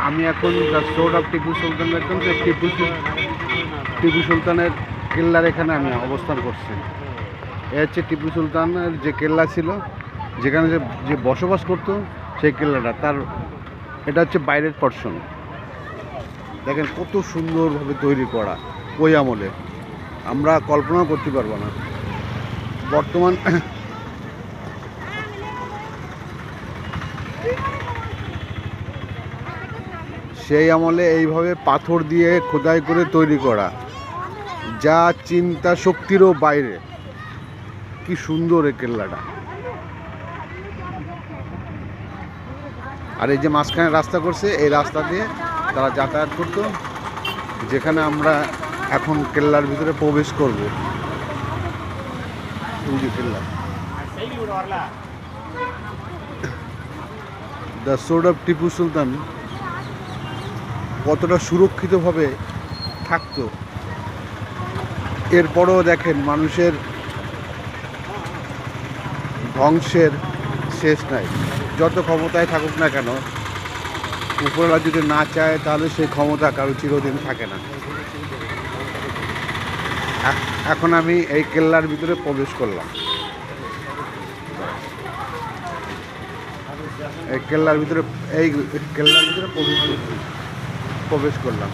আমি এখন the sword of Tipu Sultan দেখলাম যে টিপু সুলতানের কেল্লার এখানে আমি অবস্থান করছি। এ হচ্ছে টিপু সুলতানের যে কেল্লা ছিল, যেখানে যে বসবাস করতো সেই কেল্লাটা, তার এটা হচ্ছে বাইরের পোরশন। দেখেন কত সুন্দরভাবে তৈরি করা, ওই আমলে আমরা কল্পনাও করতে পারবো না। বর্তমান সেই আমলে এইভাবে পাথর দিয়ে খোদাই করে তৈরি করা, যা চিন্তা শক্তিরও বাইরে। কি সুন্দর এই কেল্লাটা। আর এই যে মাঝখানে রাস্তা করছে, এই রাস্তা দিয়ে তারা যাতায়াত করতো, যেখানে আমরা এখন কেল্লার ভিতরে প্রবেশ করব। কেল্লা the sword of Tipu Sultan কতটা সুরক্ষিতভাবে থাকতো। এরপরও দেখেন মানুষের ধ্বংসের শেষ নাই। যত ক্ষমতায় থাকুক না কেন, উপরওয়ালা যদি না চায় তাহলে সেই ক্ষমতা কারো চিরদিন থাকে না। এখন আমি এই কেল্লার ভিতরে প্রবেশ করলাম। এই কেল্লার ভিতরে প্রবেশ করলাম।